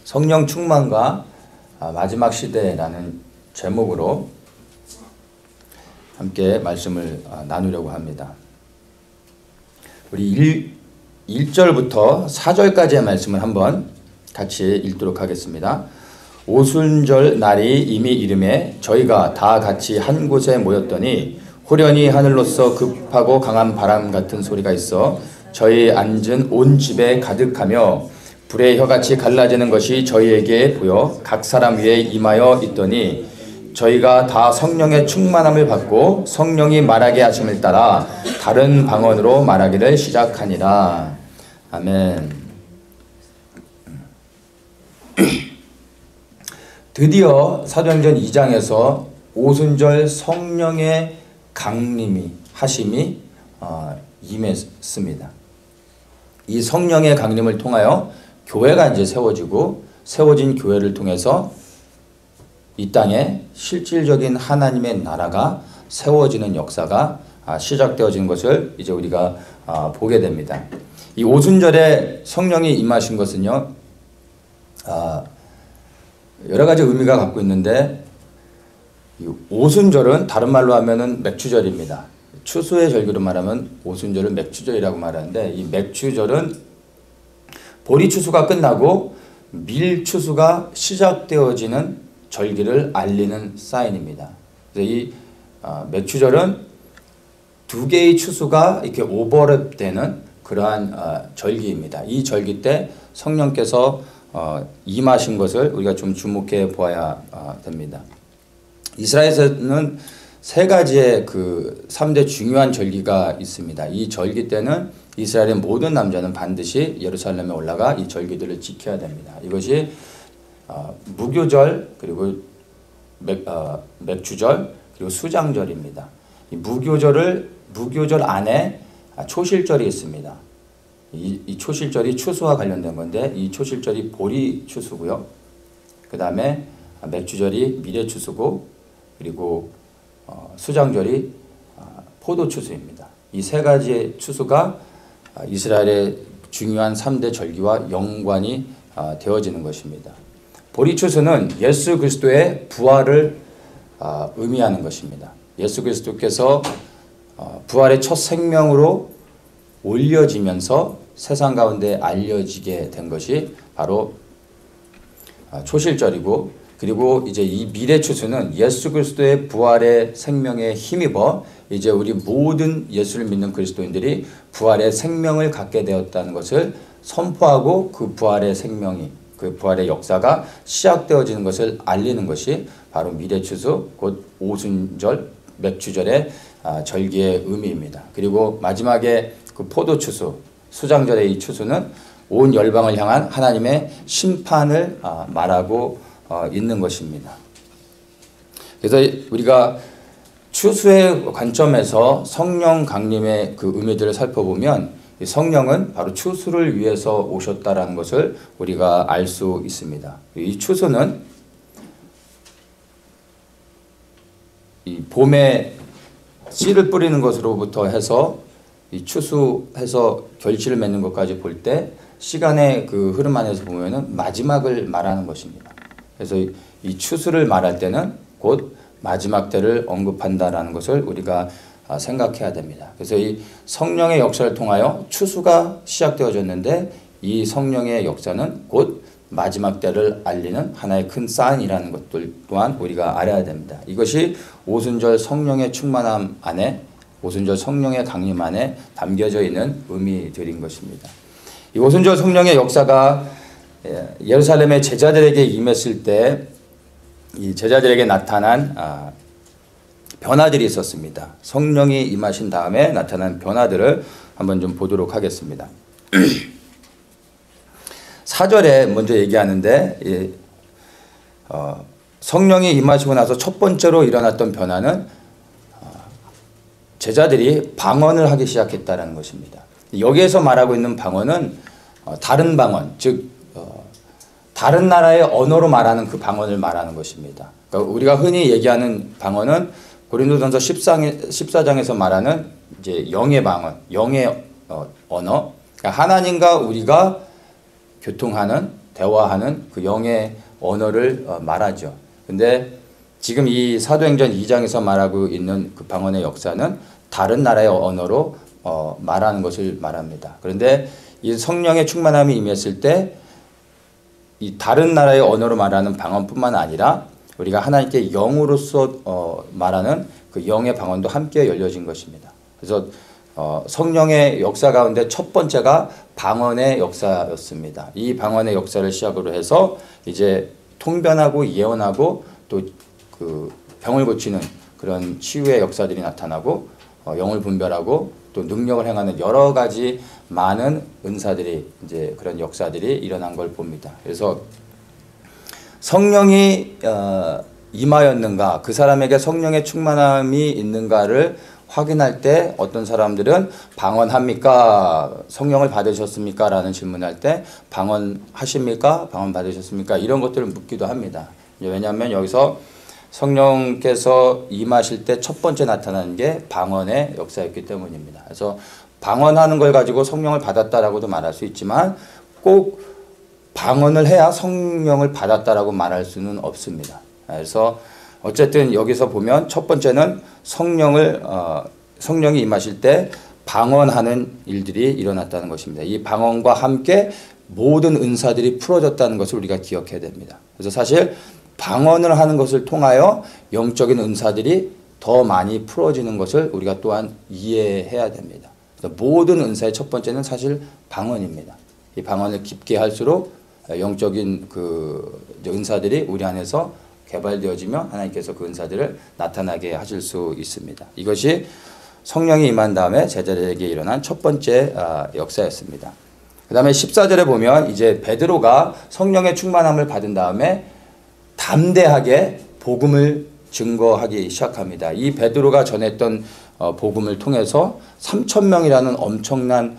성령 충만과 마지막 시대라는 제목으로 함께 말씀을 나누려고 합니다. 우리 1절부터 4절까지의 말씀을 한번 같이 읽도록 하겠습니다. 오순절 날이 이미 이름에 저희가 다 같이 한 곳에 모였더니 호련히 하늘로서 급하고 강한 바람 같은 소리가 있어 저희 앉은 온 집에 가득하며 불의 혀같이 갈라지는 것이 저희에게 보여 각 사람 위에 임하여 있더니 저희가 다 성령의 충만함을 받고 성령이 말하게 하심을 따라 다른 방언으로 말하기를 시작하니라. 아멘. 드디어 사도행전 2장에서 오순절 성령의 강림이 하심이 임했습니다. 이 성령의 강림을 통하여 교회가 이제 세워진 교회를 통해서 이 땅에 실질적인 하나님의 나라가 세워지는 역사가 시작되어진 것을 이제 우리가 보게 됩니다. 이 오순절에 성령이 임하신 것은요, 여러 가지 의미가 갖고 있는데, 이 오순절은 다른 말로 하면은 맥추절입니다. 추수의 절기로 말하면 오순절을 맥추절이라고 말하는데, 이 맥추절은 보리 추수가 끝나고 밀 추수가 시작되어지는 절기를 알리는 사인입니다. 그래서 이 맥추절은 두 개의 추수가 이렇게 오버랩되는 그러한 절기입니다. 이 절기 때 성령께서 임하신 것을 우리가 좀 주목해 보아야 됩니다. 이스라엘에서는 세 가지의 그 3대 중요한 절기가 있습니다. 이 절기 때는 이스라엘의 모든 남자는 반드시 예루살렘에 올라가 이 절기들을 지켜야 됩니다. 이것이 무교절, 그리고 맥주절, 그리고 수장절입니다. 이 무교절 안에 초실절이 있습니다. 이 초실절이 추수와 관련된 건데, 이 초실절이 보리 추수고요. 그 다음에 맥주절이 미래 추수고, 그리고 수장절이 포도 추수입니다. 이 세 가지의 추수가 이스라엘의 중요한 3대 절기와 연관이 되어지는 것입니다. 보리 추수는 예수 그리스도의 부활을 의미하는 것입니다. 예수 그리스도께서 부활의 첫 생명으로 올려지면서 세상 가운데 알려지게 된 것이 바로 초실절이고, 그리고 이제 이 미래 추수는 예수 그리스도의 부활의 생명에 힘입어 이제 우리 모든 예수를 믿는 그리스도인들이 부활의 생명을 갖게 되었다는 것을 선포하고 그 부활의 생명이, 그 부활의 역사가 시작되어지는 것을 알리는 것이 바로 미래 추수, 곧 오순절, 맥주절의 절기의 의미입니다. 그리고 마지막에 그 포도 추수, 수장절의 이 추수는 온 열방을 향한 하나님의 심판을 말하고 있는 것입니다. 그래서 우리가 추수의 관점에서 성령 강림의 그 의미들을 살펴보면 성령은 바로 추수를 위해서 오셨다라는 것을 우리가 알 수 있습니다. 이 추수는 이 봄에 씨를 뿌리는 것으로부터 해서 이 추수해서 결실을 맺는 것까지 볼 때 시간의 그 흐름 안에서 보면은 마지막을 말하는 것입니다. 그래서 이 추수를 말할 때는 곧 마지막 때를 언급한다라는 것을 우리가 생각해야 됩니다. 그래서 이 성령의 역사를 통하여 추수가 시작되어졌는데, 이 성령의 역사는 곧 마지막 때를 알리는 하나의 큰 사인이라는 것들 또한 우리가 알아야 됩니다. 이것이 오순절 성령의 충만함 안에, 오순절 성령의 강림 안에 담겨져 있는 의미들인 것입니다. 이 오순절 성령의 역사가 예루살렘의 제자들에게 임했을 때 이 제자들에게 나타난 변화들이 있었습니다. 성령이 임하신 다음에 나타난 변화들을 한번 좀 보도록 하겠습니다. 4절에 먼저 얘기하는데, 성령이 임하시고 나서 첫 번째로 일어났던 변화는 제자들이 방언을 하기 시작했다는 것입니다. 여기에서 말하고 있는 방언은 다른 방언, 즉 다른 나라의 언어로 말하는 그 방언을 말하는 것입니다. 그러니까 우리가 흔히 얘기하는 방언은 고린도전서 14장에서 말하는 이제 영의 방언, 영의 언어, 그러니까 하나님과 우리가 교통하는 대화하는 그 영의 언어를 말하죠. 근데 지금 이 사도행전 2장에서 말하고 있는 그 방언의 역사는 다른 나라의 언어로 말하는 것을 말합니다. 그런데 이 성령의 충만함이 임했을 때 이 다른 나라의 언어로 말하는 방언뿐만 아니라 우리가 하나님께 영으로서 말하는 그 영의 방언도 함께 열려진 것입니다. 그래서 성령의 역사 가운데 첫 번째가 방언의 역사였습니다. 이 방언의 역사를 시작으로 해서 이제 통변하고 예언하고 또 그 병을 고치는 그런 치유의 역사들이 나타나고 영을 분별하고 또 능력을 행하는 여러 가지 많은 은사들이 이제 그런 역사들이 일어난 걸 봅니다. 그래서 성령이 임하였는가, 그 사람에게 성령의 충만함이 있는가를 확인할 때 어떤 사람들은 방언합니까? 성령을 받으셨습니까? 라는 질문할 때 방언하십니까? 방언 받으셨습니까? 이런 것들을 묻기도 합니다. 왜냐하면 여기서 성령께서 임하실 때 첫 번째 나타나는 게 방언의 역사였기 때문입니다. 그래서 방언하는 걸 가지고 성령을 받았다라고도 말할 수 있지만 꼭 방언을 해야 성령을 받았다라고 말할 수는 없습니다. 그래서 어쨌든 여기서 보면 첫 번째는 성령이 임하실 때 방언하는 일들이 일어났다는 것입니다. 이 방언과 함께 모든 은사들이 풀어졌다는 것을 우리가 기억해야 됩니다. 그래서 사실 방언을 하는 것을 통하여 영적인 은사들이 더 많이 풀어지는 것을 우리가 또한 이해해야 됩니다. 모든 은사의 첫 번째는 사실 방언입니다. 이 방언을 깊게 할수록 영적인 그 은사들이 우리 안에서 개발되어지며 하나님께서 그 은사들을 나타나게 하실 수 있습니다. 이것이 성령이 임한 다음에 제자들에게 일어난 첫 번째 역사였습니다. 그 다음에 14절에 보면 이제 베드로가 성령의 충만함을 받은 다음에 담대하게 복음을 증거하기 시작합니다. 이 베드로가 전했던 복음을 통해서 3,000명이라는 엄청난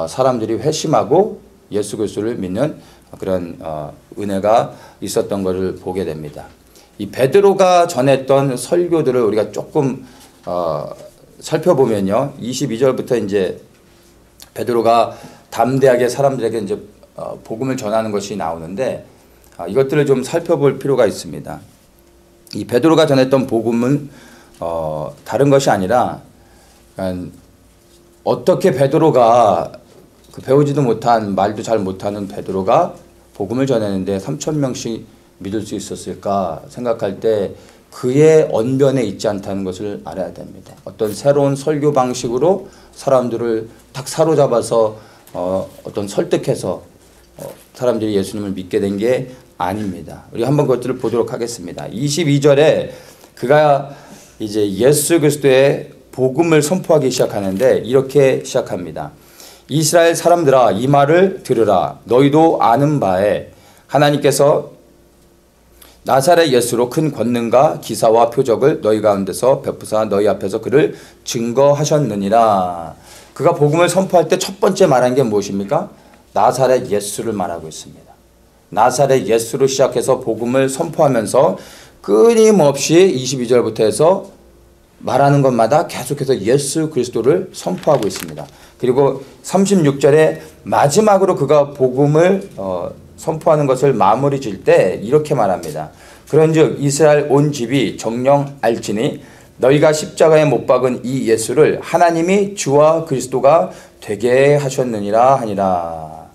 사람들이 회심하고 예수 그리스도를 믿는 그런 은혜가 있었던 것을 보게 됩니다. 이 베드로가 전했던 설교들을 우리가 조금 살펴보면요, 22절부터 이제 베드로가 담대하게 사람들에게 이제 복음을 전하는 것이 나오는데 이것들을 좀 살펴볼 필요가 있습니다. 이 베드로가 전했던 복음은 다른 것이 아니라 어떻게 베드로가 그 배우지도 못한 말도 잘 못하는 베드로가 복음을 전했는데 3,000명씩 믿을 수 있었을까 생각할 때 그의 언변에 있지 않다는 것을 알아야 됩니다. 어떤 새로운 설교 방식으로 사람들을 딱 사로잡아서 어떤 설득해서 사람들이 예수님을 믿게 된 게 아닙니다. 우리 한번 그것들을 보도록 하겠습니다. 22절에 그가 이제 예수 그리스도의 복음을 선포하기 시작하는데 이렇게 시작합니다. 이스라엘 사람들아, 이 말을 들으라. 너희도 아는 바에 하나님께서 나사렛 예수로 큰 권능과 기사와 표적을 너희 가운데서 베푸사 너희 앞에서 그를 증거하셨느니라. 그가 복음을 선포할 때 첫 번째 말한 게 무엇입니까? 나사렛 예수를 말하고 있습니다. 나사렛 예수로 시작해서 복음을 선포하면서 끊임없이 22절부터 해서 말하는 것마다 계속해서 예수 그리스도를 선포하고 있습니다. 그리고 36절에 마지막으로 그가 복음을 선포하는 것을 마무리 질 때 이렇게 말합니다. 그런즉 이스라엘 온 집이 정령 알지니 너희가 십자가에 못 박은 이 예수를 하나님이 주와 그리스도가 되게 하셨느니라 하니라.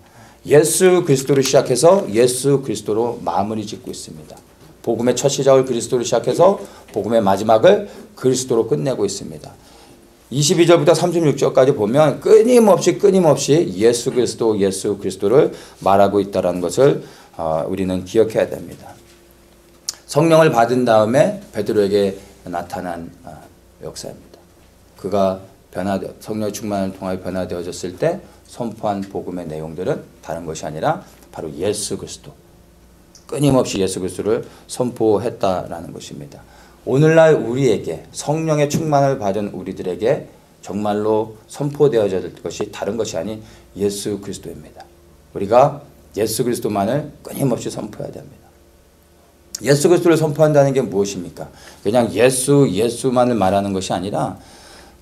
예수 그리스도로 시작해서 예수 그리스도로 마무리 짓고 있습니다. 복음의 첫 시작을 그리스도로 시작해서 복음의 마지막을 그리스도로 끝내고 있습니다. 22절부터 36절까지 보면 끊임없이 예수 그리스도를 말하고 있다는 것을 우리는 기억해야 됩니다. 성령을 받은 다음에 베드로에게 나타난 역사입니다. 그가 성령의 충만을 통하여 변화되어졌을 때 선포한 복음의 내용들은 다른 것이 아니라 바로 예수 그리스도, 끊임없이 예수 그리스도를 선포했다라는 것입니다. 오늘날 우리에게 성령의 충만을 받은 우리들에게 정말로 선포되어야 될 것이 다른 것이 아닌 예수 그리스도입니다. 우리가 예수 그리스도만을 끊임없이 선포해야 됩니다. 예수 그리스도를 선포한다는 게 무엇입니까? 그냥 예수만을 말하는 것이 아니라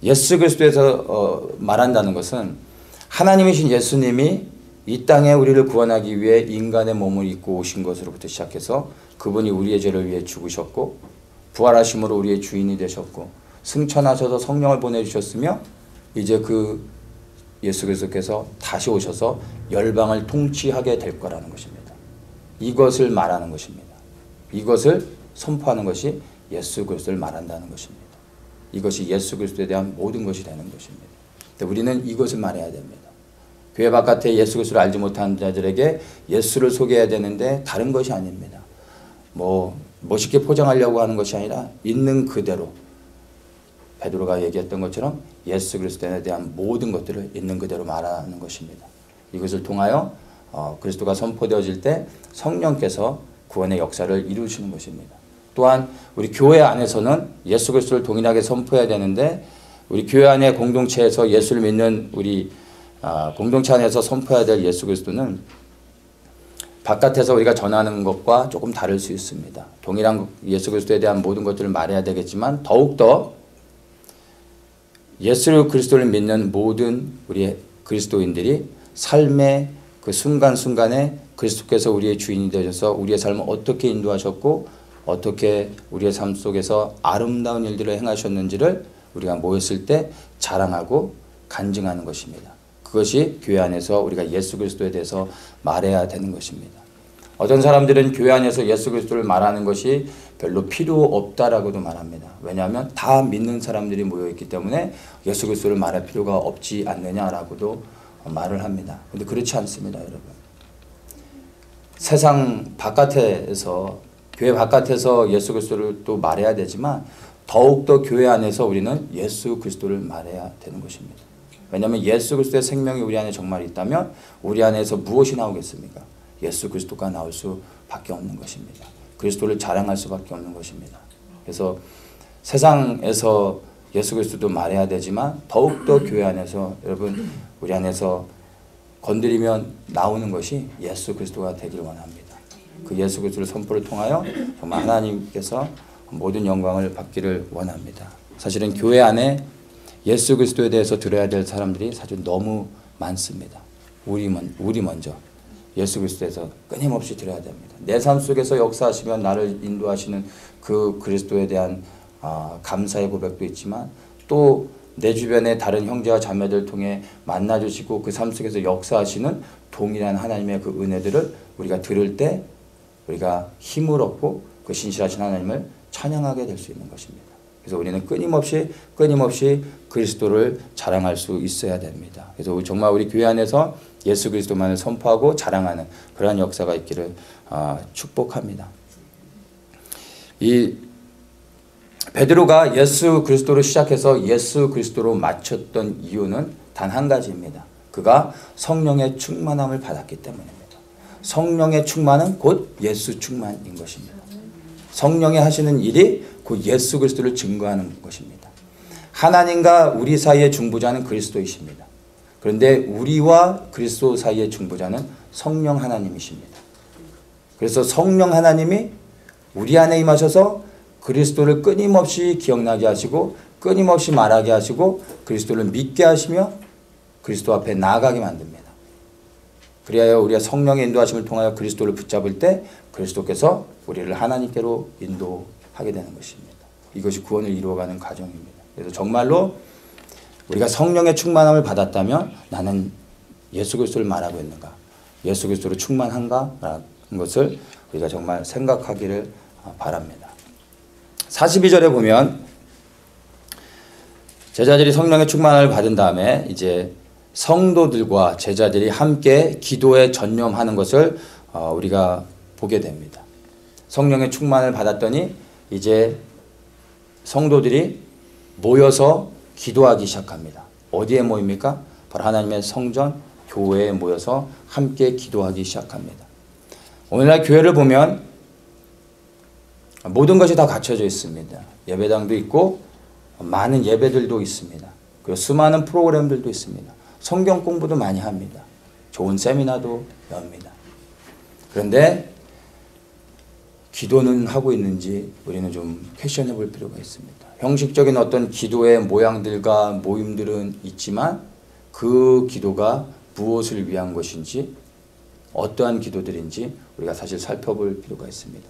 예수 그리스도에서 말한다는 것은 하나님이신 예수님이 이 땅에 우리를 구원하기 위해 인간의 몸을 입고 오신 것으로부터 시작해서 그분이 우리의 죄를 위해 죽으셨고 부활하심으로 우리의 주인이 되셨고 승천하셔서 성령을 보내주셨으며 이제 그 예수 그리스도께서 다시 오셔서 열방을 통치하게 될 거라는 것입니다. 이것을 말하는 것입니다. 이것을 선포하는 것이 예수 그리스도를 말한다는 것입니다. 이것이 예수 그리스도에 대한 모든 것이 되는 것입니다. 우리는 이것을 말해야 됩니다. 교회 바깥에 예수 그리스도를 알지 못하는 자들에게 예수를 소개해야 되는데 다른 것이 아닙니다. 멋있게 포장하려고 하는 것이 아니라 있는 그대로 베드로가 얘기했던 것처럼 예수 그리스도에 대한 모든 것들을 있는 그대로 말하는 것입니다. 이것을 통하여 그리스도가 선포되어질 때 성령께서 구원의 역사를 이루시는 것입니다. 또한 우리 교회 안에서는 예수 그리스도를 동일하게 선포해야 되는데 우리 교회 안의 공동체에서 예수를 믿는 우리 공동체 안에서 선포해야 될 예수 그리스도는 바깥에서 우리가 전하는 것과 조금 다를 수 있습니다. 동일한 예수 그리스도에 대한 모든 것들을 말해야 되겠지만 더욱더 예수 그리스도를 믿는 모든 우리 그리스도인들이 삶의 그 순간순간에 그리스도께서 우리의 주인이 되셔서 우리의 삶을 어떻게 인도하셨고 어떻게 우리의 삶 속에서 아름다운 일들을 행하셨는지를 우리가 모였을 때 자랑하고 간증하는 것입니다. 그것이 교회 안에서 우리가 예수 그리스도에 대해서 말해야 되는 것입니다. 어떤 사람들은 교회 안에서 예수 그리스도를 말하는 것이 별로 필요 없다라고도 말합니다. 왜냐하면 다 믿는 사람들이 모여있기 때문에 예수 그리스도를 말할 필요가 없지 않느냐라고도 말을 합니다. 그런데 그렇지 않습니다, 여러분. 세상 바깥에서 교회 바깥에서 예수 그리스도를 또 말해야 되지만 더욱더 교회 안에서 우리는 예수 그리스도를 말해야 되는 것입니다. 왜냐하면 예수 그리스도의 생명이 우리 안에 정말 있다면 우리 안에서 무엇이 나오겠습니까? 예수 그리스도가 나올 수밖에 없는 것입니다. 그리스도를 자랑할 수밖에 없는 것입니다. 그래서 세상에서 예수 그리스도도 말해야 되지만 더욱더 교회 안에서 여러분 우리 안에서 건드리면 나오는 것이 예수 그리스도가 되길 원합니다. 그 예수 그리스도의 선포를 통하여 정말 하나님께서 모든 영광을 받기를 원합니다. 사실은 교회 안에 예수 그리스도에 대해서 들어야 될 사람들이 사실 너무 많습니다. 우리 먼저 예수 그리스도에서 끊임없이 들어야 됩니다. 내 삶 속에서 역사하시며 나를 인도하시는 그 그리스도에 대한 감사의 고백도 있지만 또 내 주변의 다른 형제와 자매들 통해 만나주시고 그 삶 속에서 역사하시는 동일한 하나님의 그 은혜들을 우리가 들을 때 우리가 힘을 얻고 그 신실하신 하나님을 찬양하게 될 수 있는 것입니다. 그래서 우리는 끊임없이 그리스도를 자랑할 수 있어야 됩니다. 그래서 정말 우리 교회 안에서 예수 그리스도만을 선포하고 자랑하는 그러한 역사가 있기를 축복합니다. 이 베드로가 예수 그리스도로 시작해서 예수 그리스도로 마쳤던 이유는 단 한 가지입니다. 그가 성령의 충만함을 받았기 때문입니다. 성령의 충만은 곧 예수 충만인 것입니다. 성령이 하시는 일이 곧 예수 그리스도를 증거하는 것입니다. 하나님과 우리 사이의 중보자는 그리스도이십니다. 그런데 우리와 그리스도 사이의 중보자는 성령 하나님이십니다. 그래서 성령 하나님이 우리 안에 임하셔서 그리스도를 끊임없이 기억나게 하시고 끊임없이 말하게 하시고 그리스도를 믿게 하시며 그리스도 앞에 나아가게 만듭니다. 그리하여 우리가 성령의 인도하심을 통하여 그리스도를 붙잡을 때 그리스도께서 우리를 하나님께로 인도하게 되는 것입니다. 이것이 구원을 이루어가는 과정입니다. 그래서 정말로 우리가 성령의 충만함을 받았다면 나는 예수 그리스도를 말하고 있는가? 예수 그리스도로 충만한가? 라는 것을 우리가 정말 생각하기를 바랍니다. 42절에 보면 제자들이 성령의 충만함을 받은 다음에 이제 성도들과 제자들이 함께 기도에 전념하는 것을 우리가 보게 됩니다. 성령의 충만을 받았더니 이제 성도들이 모여서 기도하기 시작합니다. 어디에 모입니까? 바로 하나님의 성전, 교회에 모여서 함께 기도하기 시작합니다. 오늘날 교회를 보면 모든 것이 다 갖춰져 있습니다. 예배당도 있고 많은 예배들도 있습니다. 그리고 수많은 프로그램들도 있습니다. 성경 공부도 많이 합니다. 좋은 세미나도 엽니다. 그런데 기도는 하고 있는지 우리는 좀 퀘션해 볼 필요가 있습니다. 형식적인 어떤 기도의 모양들과 모임들은 있지만 그 기도가 무엇을 위한 것인지 어떠한 기도들인지 우리가 사실 살펴볼 필요가 있습니다.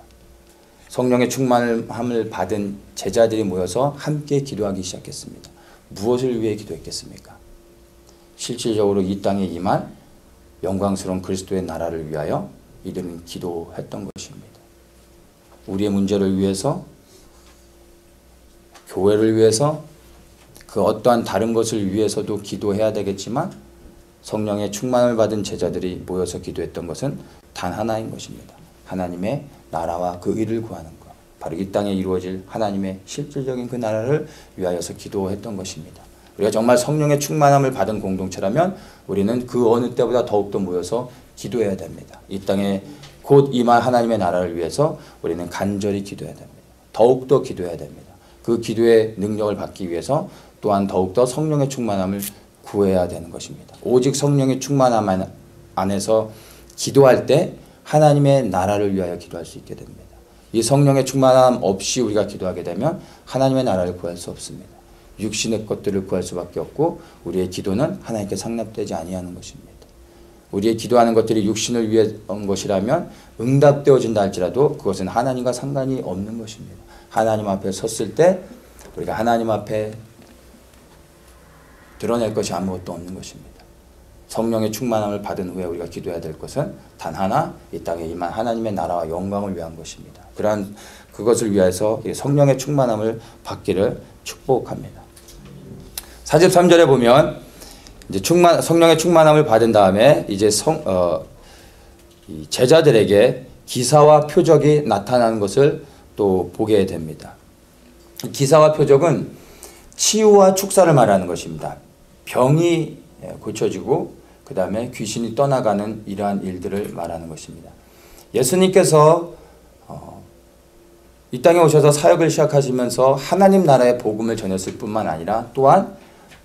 성령의 충만함을 받은 제자들이 모여서 함께 기도하기 시작했습니다. 무엇을 위해 기도했겠습니까? 실질적으로 이 땅에 임한 영광스러운 그리스도의 나라를 위하여 이들은 기도했던 것입니다. 우리의 문제를 위해서, 교회를 위해서, 그 어떠한 다른 것을 위해서도 기도해야 되겠지만 성령의 충만을 받은 제자들이 모여서 기도했던 것은 단 하나인 것입니다. 하나님의 나라와 그 의를 구하는 것. 바로 이 땅에 이루어질 하나님의 실질적인 그 나라를 위하여서 기도했던 것입니다. 우리가 정말 성령의 충만함을 받은 공동체라면 우리는 그 어느 때보다 더욱더 모여서 기도해야 됩니다. 이 땅에 곧 임할 하나님의 나라를 위해서 우리는 간절히 기도해야 됩니다. 더욱더 기도해야 됩니다. 그 기도의 능력을 받기 위해서 또한 더욱더 성령의 충만함을 구해야 되는 것입니다. 오직 성령의 충만함 안에서 기도할 때 하나님의 나라를 위하여 기도할 수 있게 됩니다. 이 성령의 충만함 없이 우리가 기도하게 되면 하나님의 나라를 구할 수 없습니다. 육신의 것들을 구할 수밖에 없고 우리의 기도는 하나님께 상납되지 아니하는 것입니다. 우리의 기도하는 것들이 육신을 위한 것이라면 응답되어진다 할지라도 그것은 하나님과 상관이 없는 것입니다. 하나님 앞에 섰을 때 우리가 하나님 앞에 드러낼 것이 아무것도 없는 것입니다. 성령의 충만함을 받은 후에 우리가 기도해야 될 것은 단 하나, 이 땅에 임한 하나님의 나라와 영광을 위한 것입니다. 그러한 그것을 위해서 성령의 충만함을 받기를 축복합니다. 43절에 보면 이제 성령의 충만함을 받은 다음에 이제 제자들에게 기사와 표적이 나타나는 것을 또 보게 됩니다. 기사와 표적은 치유와 축사를 말하는 것입니다. 병이 고쳐지고 그 다음에 귀신이 떠나가는 이러한 일들을 말하는 것입니다. 예수님께서 이 땅에 오셔서 사역을 시작하시면서 하나님 나라의 복음을 전했을 뿐만 아니라 또한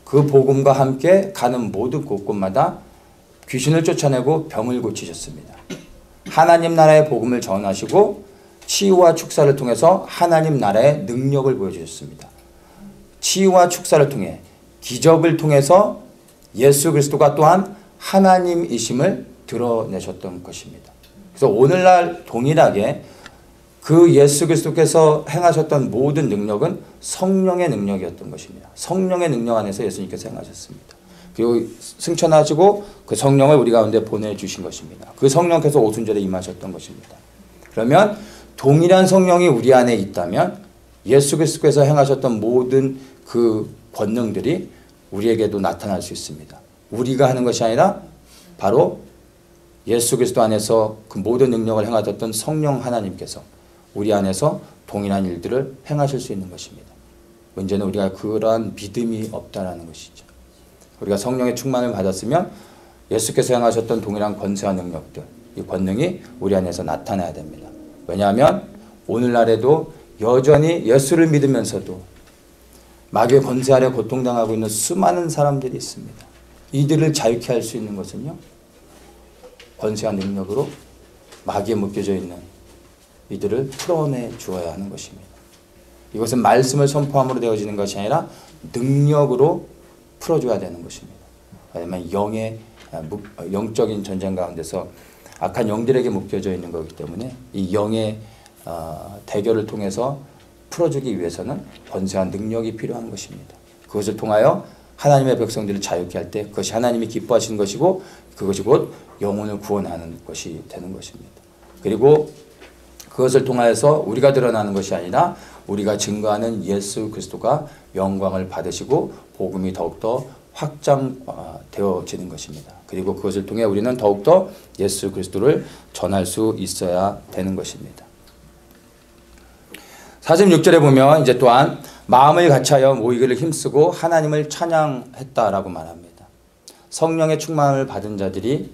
그 복음과 함께 가는 모든 곳곳마다 귀신을 쫓아내고 병을 고치셨습니다. 하나님 나라의 복음을 전하시고 치유와 축사를 통해서 하나님 나라의 능력을 보여주셨습니다. 치유와 축사를 통해 기적을 통해서 예수 그리스도가 또한 하나님이심을 드러내셨던 것입니다. 그래서 오늘날 동일하게 그 예수 그리스도께서 행하셨던 모든 능력은 성령의 능력이었던 것입니다. 성령의 능력 안에서 예수님께서 행하셨습니다. 그리고 승천하시고 그 성령을 우리 가운데 보내주신 것입니다. 그 성령께서 오순절에 임하셨던 것입니다. 그러면 동일한 성령이 우리 안에 있다면 예수 그리스도께서 행하셨던 모든 그 권능들이 우리에게도 나타날 수 있습니다. 우리가 하는 것이 아니라 바로 예수 그리스도 안에서 그 모든 능력을 행하셨던 성령 하나님께서 우리 안에서 동일한 일들을 행하실 수 있는 것입니다. 문제는 우리가 그러한 믿음이 없다라는 것이죠. 우리가 성령의 충만을 받았으면 예수께서 행하셨던 동일한 권세와 능력들, 이 권능이 우리 안에서 나타나야 됩니다. 왜냐하면 오늘날에도 여전히 예수를 믿으면서도 마귀의 권세 아래 고통당하고 있는 수많은 사람들이 있습니다. 이들을 자유케 할 수 있는 것은요, 권세와 능력으로 마귀에 묶여져 있는 이들을 풀어내 주어야 하는 것입니다. 이것은 말씀을 선포함으로 되어지는 것이 아니라 능력으로 풀어줘야 되는 것입니다. 왜냐하면 영적인 전쟁 가운데서 악한 영들에게 묶여져 있는 것이기 때문에 이 영의 대결을 통해서 풀어주기 위해서는 권세와 능력이 필요한 것입니다. 그것을 통하여 하나님의 백성들을 자유케 할 때 그것이 하나님이 기뻐하시는 것이고 그것이 곧 영혼을 구원하는 것이 되는 것입니다. 그리고 그것을 통하여서 우리가 드러나는 것이 아니라 우리가 증거하는 예수 그리스도가 영광을 받으시고 복음이 더욱더 확장되어지는 것입니다. 그리고 그것을 통해 우리는 더욱더 예수 그리스도를 전할 수 있어야 되는 것입니다. 46절에 보면 이제 또한 마음을 같이하여 모이기를 힘쓰고 하나님을 찬양했다라고 말합니다. 성령의 충만을 받은 자들이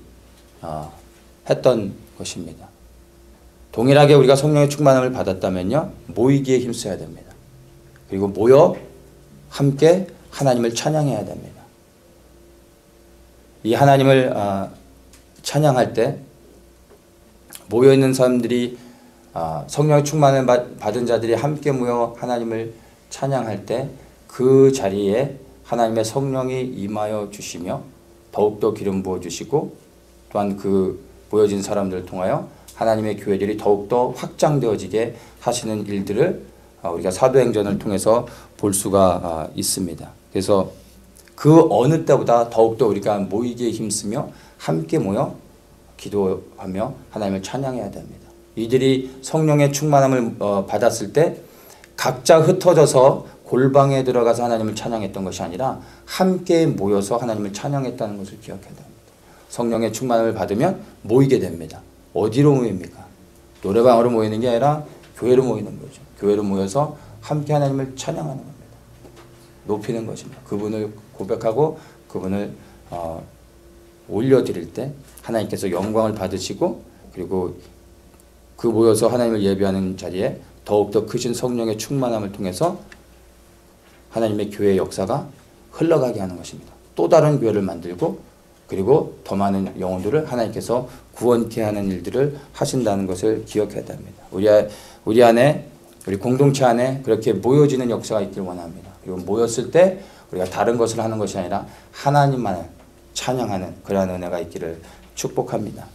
했던 것입니다. 동일하게 우리가 성령의 충만함을 받았다면요, 모이기에 힘써야 됩니다. 그리고 모여 함께 하나님을 찬양해야 됩니다. 이 하나님을 찬양할 때 모여있는 사람들이 성령의 충만을 받은 자들이 함께 모여 하나님을 찬양할 때 그 자리에 하나님의 성령이 임하여 주시며 더욱더 기름 부어주시고 또한 그 모여진 사람들을 통하여 하나님의 교회들이 더욱더 확장되어지게 하시는 일들을 우리가 사도행전을 통해서 볼 수가 있습니다. 그래서 그 어느 때보다 더욱더 우리가 모이기에 힘쓰며 함께 모여 기도하며 하나님을 찬양해야 됩니다. 이들이 성령의 충만함을 받았을 때 각자 흩어져서 골방에 들어가서 하나님을 찬양했던 것이 아니라 함께 모여서 하나님을 찬양했다는 것을 기억해야 됩니다. 성령의 충만함을 받으면 모이게 됩니다. 어디로 모입니까? 노래방으로 모이는 게 아니라 교회로 모이는 거죠. 교회로 모여서 함께 하나님을 찬양하는 겁니다. 높이는 것입니다. 그분을 고백하고 그분을 올려드릴 때 하나님께서 영광을 받으시고 그리고 그 모여서 하나님을 예배하는 자리에 더욱더 크신 성령의 충만함을 통해서 하나님의 교회의 역사가 흘러가게 하는 것입니다. 또 다른 교회를 만들고 그리고 더 많은 영혼들을 하나님께서 구원케 하는 일들을 하신다는 것을 기억해야 됩니다. 우리 안에 우리 공동체 안에 그렇게 모여지는 역사가 있길 원합니다. 그리고 모였을 때 우리가 다른 것을 하는 것이 아니라 하나님만을 찬양하는 그러한 은혜가 있기를 축복합니다.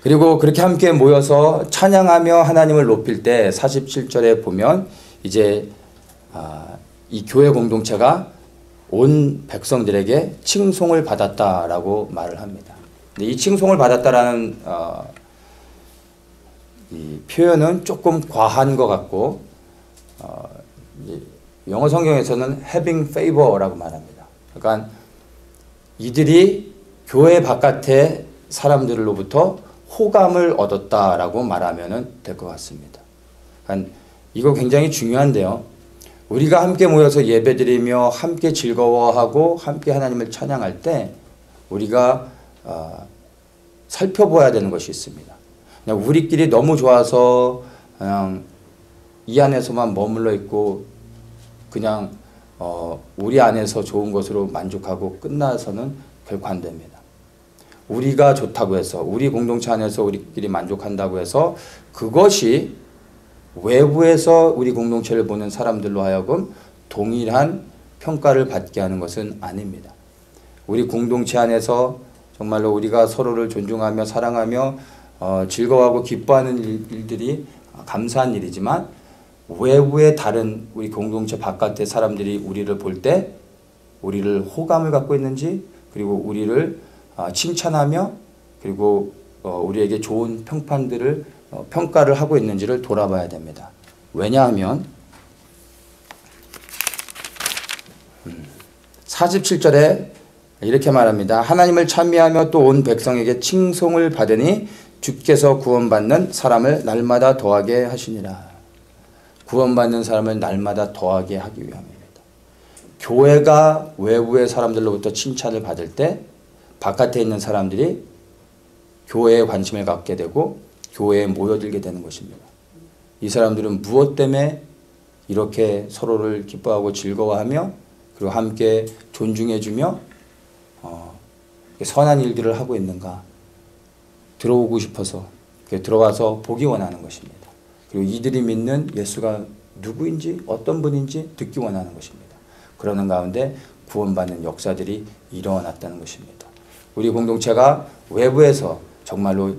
그리고 그렇게 함께 모여서 찬양하며 하나님을 높일 때 47절에 보면 이제 이 교회 공동체가 온 백성들에게 칭송을 받았다라고 말을 합니다. 근데 이 칭송을 받았다라는 이 표현은 조금 과한 것 같고 영어 성경에서는 having favor라고 말합니다. 그러니까 이들이 교회 바깥의 사람들로부터 호감을 얻었다라고 말하면 될 것 같습니다. 그러니까 이거 굉장히 중요한데요. 우리가 함께 모여서 예배드리며 함께 즐거워하고 함께 하나님을 찬양할 때 우리가 살펴봐야 되는 것이 있습니다. 그냥 우리끼리 너무 좋아서 그냥 이 안에서만 머물러 있고 그냥 우리 안에서 좋은 것으로 만족하고 끝나서는 결코 안 됩니다. 우리가 좋다고 해서 우리 공동체 안에서 우리끼리 만족한다고 해서 그것이 외부에서 우리 공동체를 보는 사람들로 하여금 동일한 평가를 받게 하는 것은 아닙니다. 우리 공동체 안에서 정말로 우리가 서로를 존중하며 사랑하며 즐거워하고 기뻐하는 일들이 감사한 일이지만 외부의 다른 우리 공동체 바깥의 사람들이 우리를 볼 때 우리를 호감을 갖고 있는지 그리고 우리를 칭찬하며 그리고 우리에게 좋은 평가를 하고 있는지를 돌아봐야 됩니다. 왜냐하면 47절에 이렇게 말합니다. 하나님을 찬미하며 또 온 백성에게 칭송을 받으니 주께서 구원받는 사람을 날마다 더하게 하시니라. 구원받는 사람을 날마다 더하게 하기 위함입니다. 교회가 외부의 사람들로부터 칭찬을 받을 때 바깥에 있는 사람들이 교회에 관심을 갖게 되고 교회에 모여들게 되는 것입니다. 이 사람들은 무엇 때문에 이렇게 서로를 기뻐하고 즐거워하며 그리고 함께 존중해주며 선한 일들을 하고 있는가 들어오고 싶어서 들어가서 보기 원하는 것입니다. 그리고 이들이 믿는 예수가 누구인지 어떤 분인지 듣기 원하는 것입니다. 그러는 가운데 구원받는 역사들이 일어났다는 것입니다. 우리 공동체가 외부에서 정말로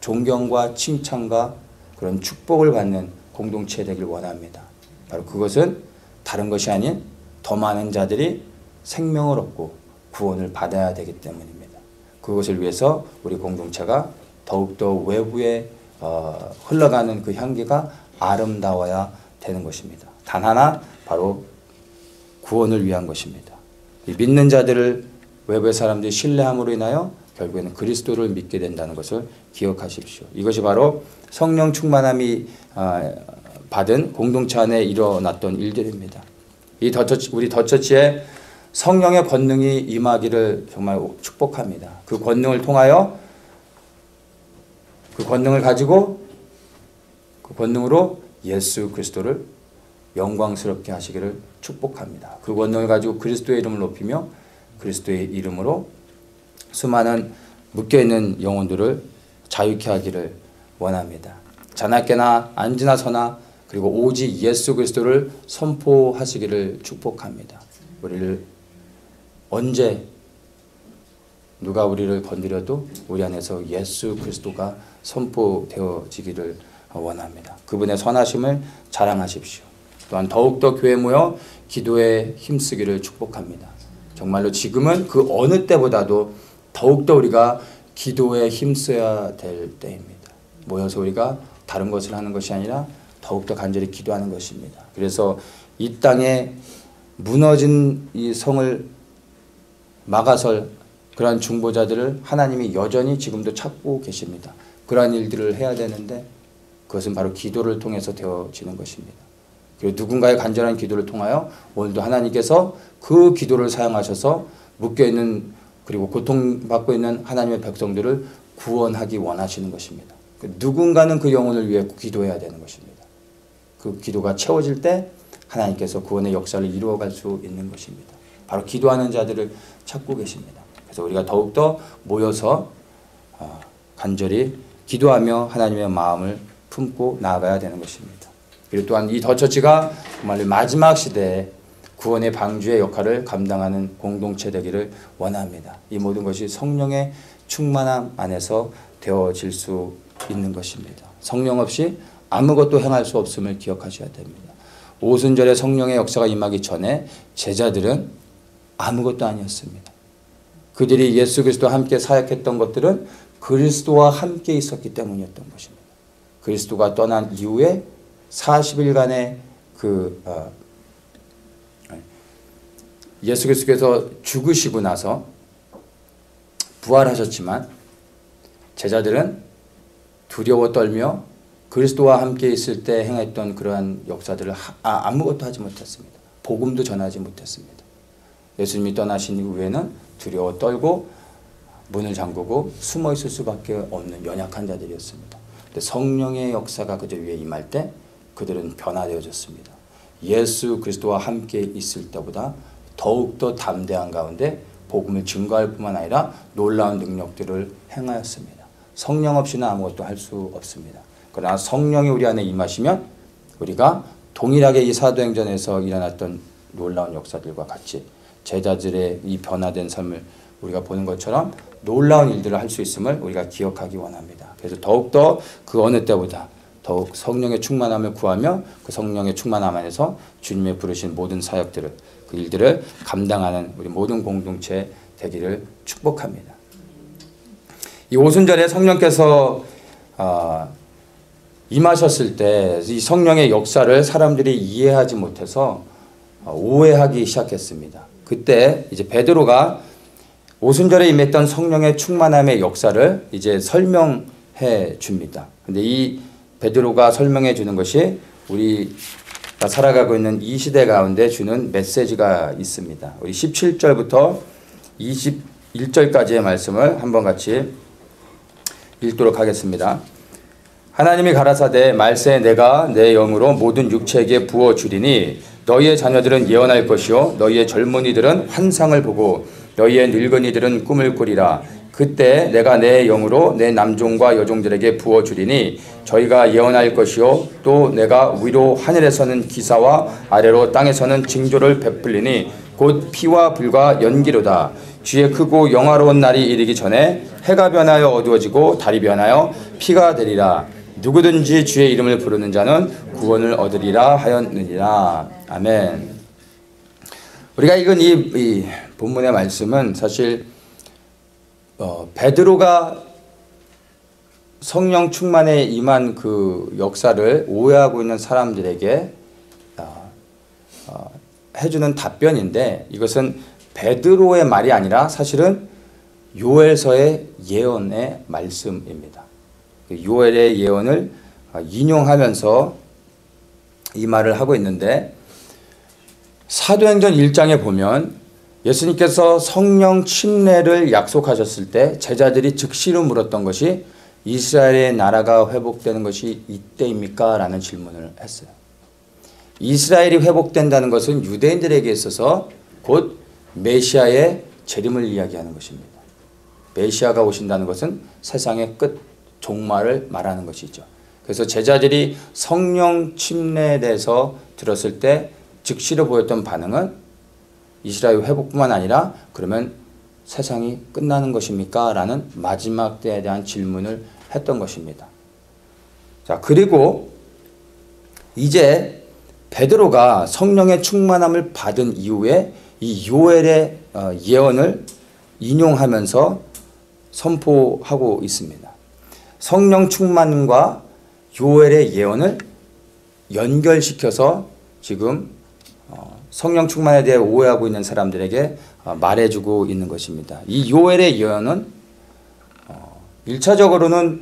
존경과 칭찬과 그런 축복을 받는 공동체 되길 원합니다. 바로 그것은 다른 것이 아닌 더 많은 자들이 생명을 얻고 구원을 받아야 되기 때문입니다. 그것을 위해서 우리 공동체가 더욱더 외부에 흘러가는 그 향기가 아름다워야 되는 것입니다. 단 하나 바로 구원을 위한 것입니다. 믿는 자들을 외부의 사람들이 신뢰함으로 인하여 결국에는 그리스도를 믿게 된다는 것을 기억하십시오. 이것이 바로 성령 충만함이 받은 공동체 안에 일어났던 일들입니다. 우리 더처치에 성령의 권능이 임하기를 정말 축복합니다. 그 권능을 통하여 그 권능을 가지고 그 권능으로 예수 그리스도를 영광스럽게 하시기를 축복합니다. 그 권능을 가지고 그리스도의 이름을 높이며 그리스도의 이름으로 수많은 묶여있는 영혼들을 자유케 하기를 원합니다. 자나깨나 안지나 서나 그리고 오직 예수 그리스도를 선포하시기를 축복합니다. 우리를 언제 누가 우리를 건드려도 우리 안에서 예수 그리스도가 선포되어지기를 원합니다. 그분의 선하심을 자랑하십시오. 또한 더욱더 교회 모여 기도에 힘쓰기를 축복합니다. 정말로 지금은 그 어느 때보다도 더욱더 우리가 기도에 힘써야 될 때입니다. 모여서 우리가 다른 것을 하는 것이 아니라 더욱더 간절히 기도하는 것입니다. 그래서 이 땅에 무너진 이 성을 막아설 그러한 중보자들을 하나님이 여전히 지금도 찾고 계십니다. 그러한 일들을 해야 되는데 그것은 바로 기도를 통해서 되어지는 것입니다. 그리고 누군가의 간절한 기도를 통하여 오늘도 하나님께서 그 기도를 사용하셔서 묶여있는 그리고 고통받고 있는 하나님의 백성들을 구원하기 원하시는 것입니다. 누군가는 그 영혼을 위해 기도해야 되는 것입니다. 그 기도가 채워질 때 하나님께서 구원의 역사를 이루어갈 수 있는 것입니다. 바로 기도하는 자들을 찾고 계십니다. 그래서 우리가 더욱더 모여서 간절히 기도하며 하나님의 마음을 품고 나아가야 되는 것입니다. 그리고 또한 이 더처치가 정말 마지막 시대에 구원의 방주의 역할을 감당하는 공동체 되기를 원합니다. 이 모든 것이 성령의 충만함 안에서 되어질 수 있는 것입니다. 성령 없이 아무것도 행할 수 없음을 기억하셔야 됩니다. 오순절에 성령의 역사가 임하기 전에 제자들은 아무것도 아니었습니다. 그들이 예수 그리스도와 함께 사역했던 것들은 그리스도와 함께 있었기 때문이었던 것입니다. 그리스도가 떠난 이후에 40일간의 예수 그리스도께서 죽으시고 나서 부활하셨지만 제자들은 두려워 떨며 그리스도와 함께 있을 때 행했던 그러한 역사들을 아무것도 하지 못했습니다. 복음도 전하지 못했습니다. 예수님이 떠나신 이후에는 두려워 떨고 문을 잠그고 숨어 있을 수밖에 없는 연약한 자들이었습니다. 근데 성령의 역사가 그들 위에 임할 때 그들은 변화되어졌습니다. 예수 그리스도와 함께 있을 때보다 더욱더 담대한 가운데 복음을 증거할 뿐만 아니라 놀라운 능력들을 행하였습니다. 성령 없이는 아무것도 할 수 없습니다. 그러나 성령이 우리 안에 임하시면 우리가 동일하게 이 사도행전에서 일어났던 놀라운 역사들과 같이 제자들의 이 변화된 삶을 우리가 보는 것처럼 놀라운 일들을 할 수 있음을 우리가 기억하기 원합니다. 그래서 더욱더 그 어느 때보다 더욱 성령의 충만함을 구하며 그 성령의 충만함 안에서 주님의 부르신 모든 사역들을 그 일들을 감당하는 우리 모든 공동체 되기를 축복합니다. 이 오순절에 성령께서 임하셨을 때 이 성령의 역사를 사람들이 이해하지 못해서 오해하기 시작했습니다. 그때 이제 베드로가 오순절에 임했던 성령의 충만함의 역사를 이제 설명해 줍니다. 근데 이 베드로가 설명해 주는 것이 우리가 살아가고 있는 이 시대 가운데 주는 메시지가 있습니다. 우리 17절부터 21절까지의 말씀을 한번 같이 읽도록 하겠습니다. 하나님이 가라사대 말세 내가 내 영으로 모든 육체에게 부어주리니 너희의 자녀들은 예언할 것이요 너희의 젊은이들은 환상을 보고 너희의 늙은이들은 꿈을 꾸리라. 그때 내가 내 영으로 내 남종과 여종들에게 부어주리니 저희가 예언할 것이요 또 내가 위로 하늘에서는 기사와 아래로 땅에서는 징조를 베풀리니 곧 피와 불과 연기로다. 주의 크고 영화로운 날이 이르기 전에 해가 변하여 어두워지고 달이 변하여 피가 되리라. 누구든지 주의 이름을 부르는 자는 구원을 얻으리라 하였느니라. 아멘. 우리가 읽은 이 본문의 말씀은 사실 베드로가 성령 충만에 임한 그 역사를 오해하고 있는 사람들에게 해주는 답변인데 이것은 베드로의 말이 아니라 사실은 요엘서의 예언의 말씀입니다. 요엘의 예언을 인용하면서 이 말을 하고 있는데 사도행전 1장에 보면 예수님께서 성령 침례를 약속하셨을 때 제자들이 즉시로 물었던 것이 이스라엘의 나라가 회복되는 것이 이때입니까? 라는 질문을 했어요. 이스라엘이 회복된다는 것은 유대인들에게 있어서 곧 메시아의 재림을 이야기하는 것입니다. 메시아가 오신다는 것은 세상의 끝, 종말을 말하는 것이죠. 그래서 제자들이 성령 침례에 대해서 들었을 때 즉시로 보였던 반응은 이스라엘 회복뿐만 아니라 그러면 세상이 끝나는 것입니까? 라는 마지막 때에 대한 질문을 했던 것입니다. 자, 그리고 이제 베드로가 성령의 충만함을 받은 이후에 이 요엘의 예언을 인용하면서 선포하고 있습니다. 성령 충만과 요엘의 예언을 연결시켜서 지금 성령 충만에 대해 오해하고 있는 사람들에게 말해주고 있는 것입니다. 이 요엘의 예언은 1차적으로는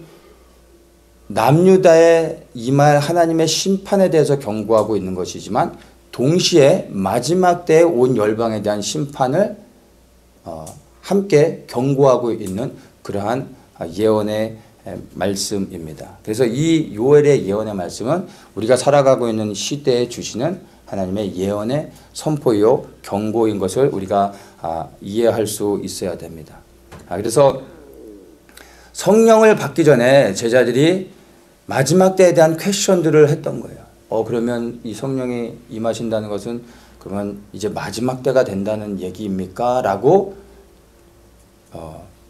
남유다에 임할 하나님의 심판에 대해서 경고하고 있는 것이지만 동시에 마지막 때에 온 열방에 대한 심판을 함께 경고하고 있는 그러한 예언의 말씀입니다. 그래서 이 요엘의 예언의 말씀은 우리가 살아가고 있는 시대에 주시는 하나님의 예언의 선포요 경고인 것을 우리가 이해할 수 있어야 됩니다. 그래서 성령을 받기 전에 제자들이 마지막 때에 대한 퀘션들을 했던 거예요. 그러면 이 성령이 임하신다는 것은 그러면 이제 마지막 때가 된다는 얘기입니까? 라고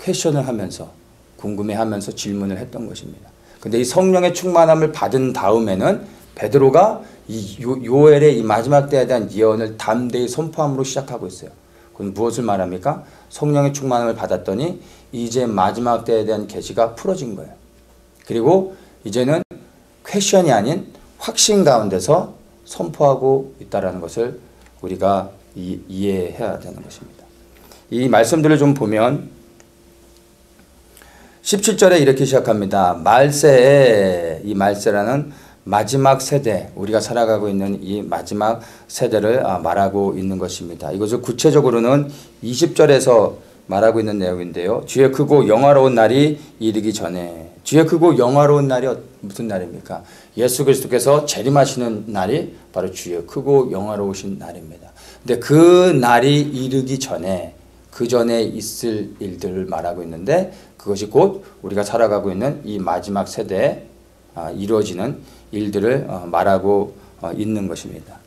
퀘션을 하면서 궁금해하면서 질문을 했던 것입니다. 근데 이 성령의 충만함을 받은 다음에는 베드로가 이 요엘의 이 마지막 때에 대한 예언을 담대히 선포함으로 시작하고 있어요. 그건 무엇을 말합니까? 성령의 충만함을 받았더니 이제 마지막 때에 대한 계시가 풀어진 거예요. 그리고 이제는 퀘션이 아닌 확신 가운데서 선포하고 있다는 것을 우리가 이해해야 되는 것입니다. 이 말씀들을 좀 보면 17절에 이렇게 시작합니다. 말세에, 이 말세라는 마지막 세대, 우리가 살아가고 있는 이 마지막 세대를 말하고 있는 것입니다. 이것을 구체적으로는 20절에서 말하고 있는 내용인데요. 주의 크고 영화로운 날이 이르기 전에, 주의 크고 영화로운 날이 무슨 날입니까? 예수 그리스도께서 재림하시는 날이 바로 주의 크고 영화로우신 날입니다. 근데 그 날이 이르기 전에, 그 전에 있을 일들을 말하고 있는데 그것이 곧 우리가 살아가고 있는 이 마지막 세대에 이루어지는 일들을 말하고 있는 것입니다.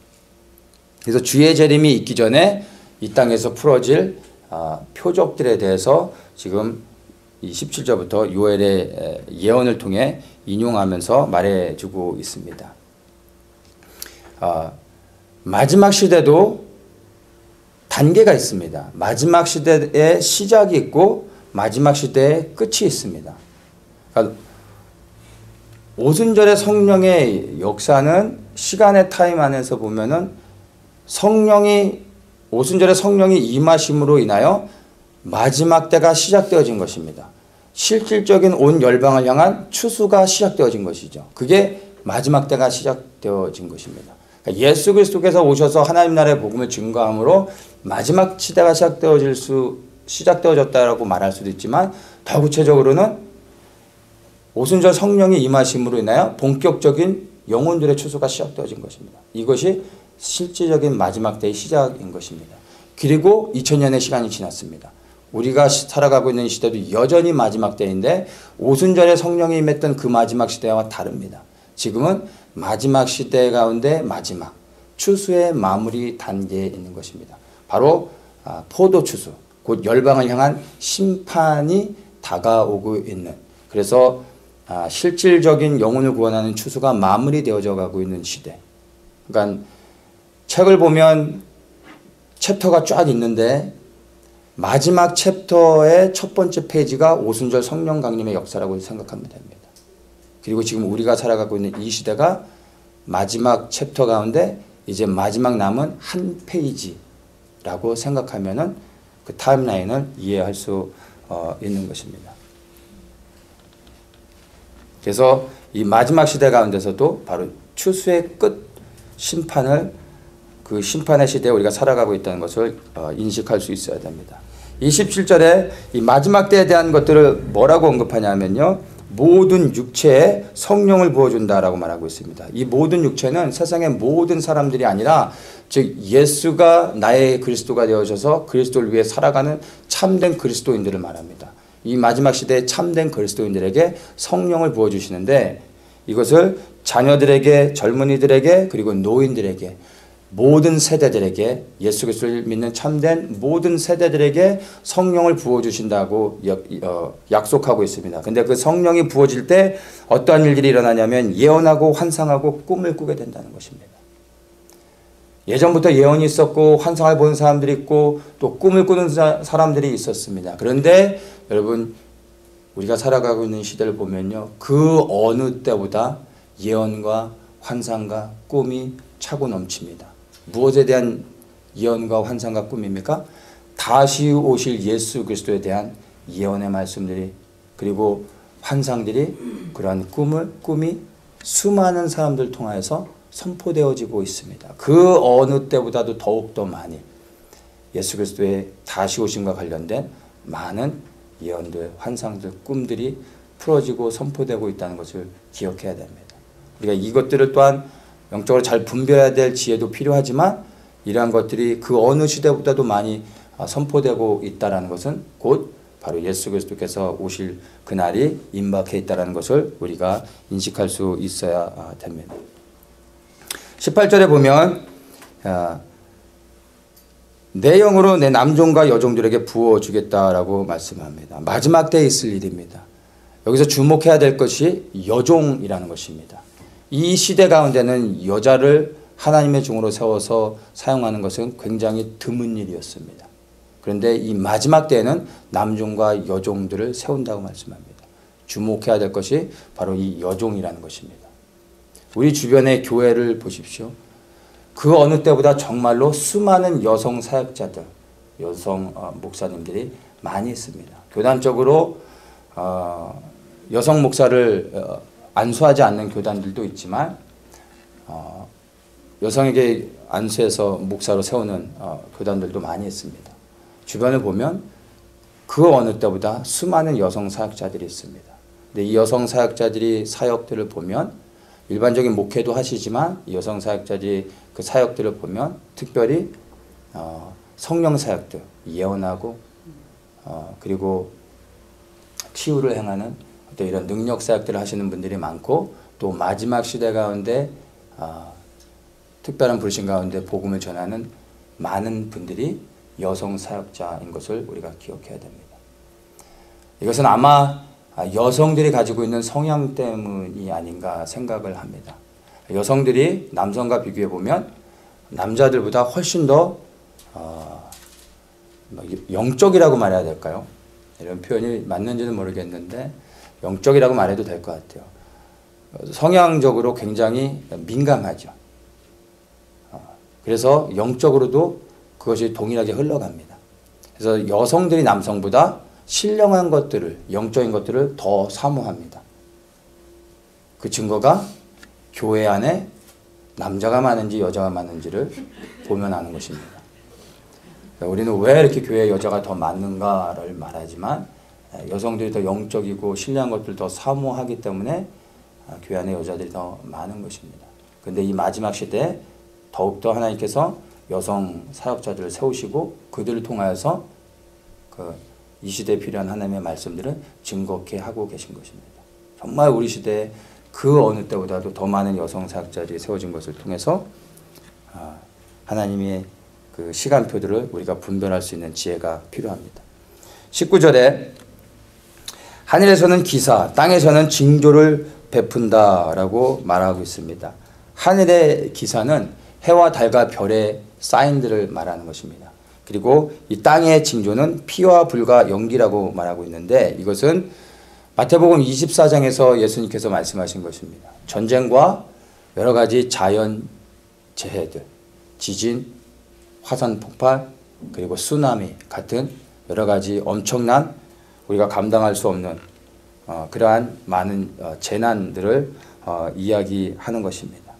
그래서 주의 재림이 있기 전에 이 땅에서 풀어질 표적들에 대해서 지금 이 17절부터 요엘의 예언을 통해 인용하면서 말해주고 있습니다. 마지막 시대도 단계가 있습니다. 마지막 시대의 시작이 있고 마지막 시대의 끝이 있습니다. 그러니까 오순절의 성령의 역사는 시간의 타임 안에서 보면은 오순절의 성령이 임하심으로 인하여 마지막 때가 시작되어진 것입니다. 실질적인 온 열방을 향한 추수가 시작되어진 것이죠. 그게 마지막 때가 시작되어진 것입니다. 그러니까 예수 그리스도께서 오셔서 하나님 나라의 복음을 증거함으로 마지막 시대가 시작되어졌다라고 말할 수도 있지만 더 구체적으로는 오순절 성령이 임하심으로 인하여 본격적인 영혼들의 추수가 시작되어진 것입니다. 이것이 실질적인 마지막 때의 시작인 것입니다. 그리고 2000년의 시간이 지났습니다. 우리가 살아가고 있는 시대도 여전히 마지막 때인데 오순절에 성령이 임했던 그 마지막 시대와 다릅니다. 지금은 마지막 시대 가운데 마지막 추수의 마무리 단계에 있는 것입니다. 바로 포도 추수, 곧 열방을 향한 심판이 다가오고 있는, 그래서 실질적인 영혼을 구원하는 추수가 마무리되어져 가고 있는 시대. 그러니까 책을 보면 챕터가 쫙 있는데 마지막 챕터의 첫 번째 페이지가 오순절 성령 강림의 역사라고 생각하면 됩니다. 그리고 지금 우리가 살아가고 있는 이 시대가 마지막 챕터 가운데 이제 마지막 남은 한 페이지라고 생각하면은 그 타임라인을 이해할 수 있는 것입니다. 그래서 이 마지막 시대 가운데서도 바로 추수의 끝 심판을, 그 심판의 시대에 우리가 살아가고 있다는 것을 인식할 수 있어야 됩니다. 27절에 이 마지막 때에 대한 것들을 뭐라고 언급하냐면요, 모든 육체에 성령을 부어준다라고 말하고 있습니다. 이 모든 육체는 세상의 모든 사람들이 아니라 즉 예수가 나의 그리스도가 되어져서 그리스도를 위해 살아가는 참된 그리스도인들을 말합니다. 이 마지막 시대에 참된 그리스도인들에게 성령을 부어주시는데 이것을 자녀들에게, 젊은이들에게, 그리고 노인들에게, 모든 세대들에게 예수 그리스도를 믿는 참된 모든 세대들에게 성령을 부어주신다고 약속하고 있습니다. 근데 그 성령이 부어질 때 어떠한 일들이 일어나냐면 예언하고 환상하고 꿈을 꾸게 된다는 것입니다. 예전부터 예언이 있었고 환상을 보는 사람들이 있고 또 꿈을 꾸는 사람들이 있었습니다. 그런데 여러분 우리가 살아가고 있는 시대를 보면요. 그 어느 때보다 예언과 환상과 꿈이 차고 넘칩니다. 무엇에 대한 예언과 환상과 꿈입니까? 다시 오실 예수 그리스도에 대한 예언의 말씀들이 그리고 환상들이 그러한 꿈이 수많은 사람들 통하여서 선포되어지고 있습니다. 그 어느 때보다도 더욱더 많이 예수 그리스도의 다시 오심과 관련된 많은 예언들, 환상들, 꿈들이 풀어지고 선포되고 있다는 것을 기억해야 됩니다. 우리가 이것들을 또한 영적으로 잘 분별해야 될 지혜도 필요하지만 이러한 것들이 그 어느 시대보다도 많이 선포되고 있다는 것은 곧 바로 예수 그리스도께서 오실 그날이 임박해 있다는 것을 우리가 인식할 수 있어야 됩니다. 18절에 보면 내 영으로 내 남종과 여종들에게 부어주겠다라고 말씀합니다. 마지막 때에 있을 일입니다. 여기서 주목해야 될 것이 여종이라는 것입니다. 이 시대 가운데는 여자를 하나님의 종으로 세워서 사용하는 것은 굉장히 드문 일이었습니다. 그런데 이 마지막 때에는 남종과 여종들을 세운다고 말씀합니다. 주목해야 될 것이 바로 이 여종이라는 것입니다. 우리 주변의 교회를 보십시오. 그 어느 때보다 정말로 수많은 여성 사역자들, 여성 목사님들이 많이 있습니다. 교단적으로 여성 목사를 안수하지 않는 교단들도 있지만 여성에게 안수해서 목사로 세우는 교단들도 많이 있습니다. 주변을 보면 그 어느 때보다 수많은 여성 사역자들이 있습니다. 근데 이 여성 사역자들이 사역들을 보면 일반적인 목회도 하시지만 여성 사역자들이 그 사역들을 보면 특별히 성령 사역들, 예언하고 그리고 치유를 행하는 또 이런 능력 사역들을 하시는 분들이 많고 또 마지막 시대 가운데 특별한 부르심 가운데 복음을 전하는 많은 분들이 여성 사역자인 것을 우리가 기억해야 됩니다. 이것은 아마 여성들이 가지고 있는 성향 때문이 아닌가 생각을 합니다. 여성들이 남성과 비교해 보면 남자들보다 훨씬 더 영적이라고 말해야 될까요? 이런 표현이 맞는지는 모르겠는데 영적이라고 말해도 될 것 같아요. 성향적으로 굉장히 민감하죠. 그래서 영적으로도 그것이 동일하게 흘러갑니다. 그래서 여성들이 남성보다 신령한 것들을, 영적인 것들을 더 사모합니다. 그 증거가 교회 안에 남자가 많은지 여자가 많은지를 보면 아는 것입니다. 우리는 왜 이렇게 교회에 여자가 더 많은가를 말하지만 여성들이 더 영적이고 신령한 것들을 더 사모하기 때문에 교회 안에 여자들이 더 많은 것입니다. 그런데 이 마지막 시대에 더욱더 하나님께서 여성 사역자들을 세우시고 그들을 통하여서 이 시대에 필요한 하나님의 말씀들을 증거케 하고 계신 것입니다. 정말 우리 시대에 그 어느 때보다도 더 많은 여성 사역자들이 세워진 것을 통해서 하나님의 그 시간표들을 우리가 분별할 수 있는 지혜가 필요합니다. 19절에 하늘에서는 기사, 땅에서는 징조를 베푼다라고 말하고 있습니다. 하늘의 기사는 해와 달과 별의 사인들을 말하는 것입니다. 그리고 이 땅의 징조는 피와 불과 연기라고 말하고 있는데 이것은 마태복음 24장에서 예수님께서 말씀하신 것입니다. 전쟁과 여러 가지 자연 재해들, 지진, 화산 폭발, 그리고 쓰나미 같은 여러 가지 엄청난 우리가 감당할 수 없는 그러한 많은 재난들을 이야기하는 것입니다.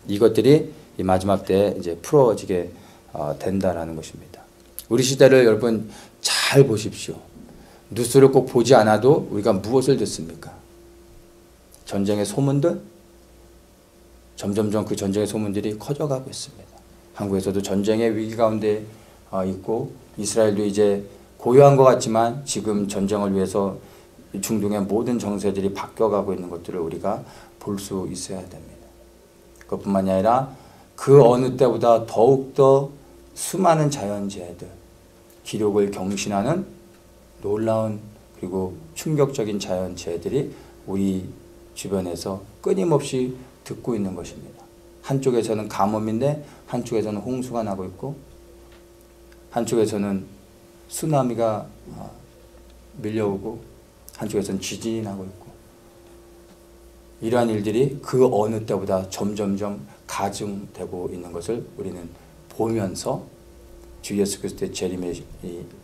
이것들이 이 마지막 때에 이제 풀어지게 된다라는 것입니다. 우리 시대를 여러분 잘 보십시오. 뉴스를 꼭 보지 않아도 우리가 무엇을 듣습니까? 전쟁의 소문들? 점점점 그 전쟁의 소문들이 커져가고 있습니다. 한국에서도 전쟁의 위기 가운데 있고 이스라엘도 이제 고요한 것 같지만 지금 전쟁을 위해서 중동의 모든 정세들이 바뀌어가고 있는 것들을 우리가 볼 수 있어야 됩니다. 그것뿐만이 아니라 그 어느 때보다 더욱더 수많은 자연재해들, 기록을 경신하는 놀라운 그리고 충격적인 자연재해들이 우리 주변에서 끊임없이 듣고 있는 것입니다. 한쪽에서는 가뭄인데 한쪽에서는 홍수가 나고 있고 한쪽에서는 쓰나미가 밀려오고 한쪽에서는 지진이 나고 있고 이러한 일들이 그 어느 때보다 점점점 가중되고 있는 것을 우리는 보면서 주 예수 그리스도의 재림에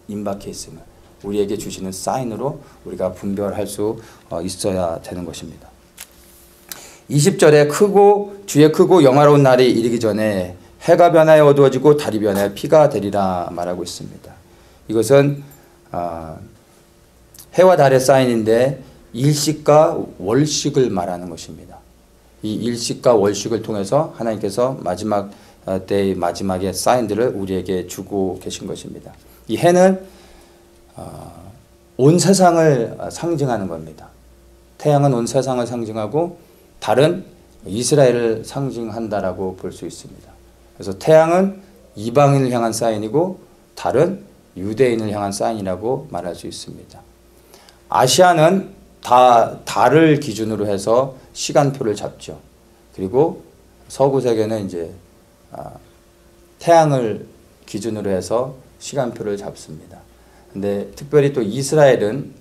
임박해 있음을 우리에게 주시는 사인으로 우리가 분별할 수 있어야 되는 것입니다. 20절에 주의 크고 영화로운 날이 이르기 전에 해가 변하여 어두워지고 달이 변하여 피가 되리라 말하고 있습니다. 이것은 해와 달의 사인인데 일식과 월식을 말하는 것입니다. 이 일식과 월식을 통해서 하나님께서 마지막 때의 마지막의 사인들을 우리에게 주고 계신 것입니다. 이 해는 온 세상을 상징하는 겁니다. 태양은 온 세상을 상징하고 달은 이스라엘을 상징한다라고 볼 수 있습니다. 그래서 태양은 이방인을 향한 사인이고 달은 유대인을 향한 사인이라고 말할 수 있습니다. 아시아는 다 달을 기준으로 해서 시간표를 잡죠. 그리고 서구 세계는 이제 태양을 기준으로 해서 시간표를 잡습니다. 근데 특별히 또 이스라엘은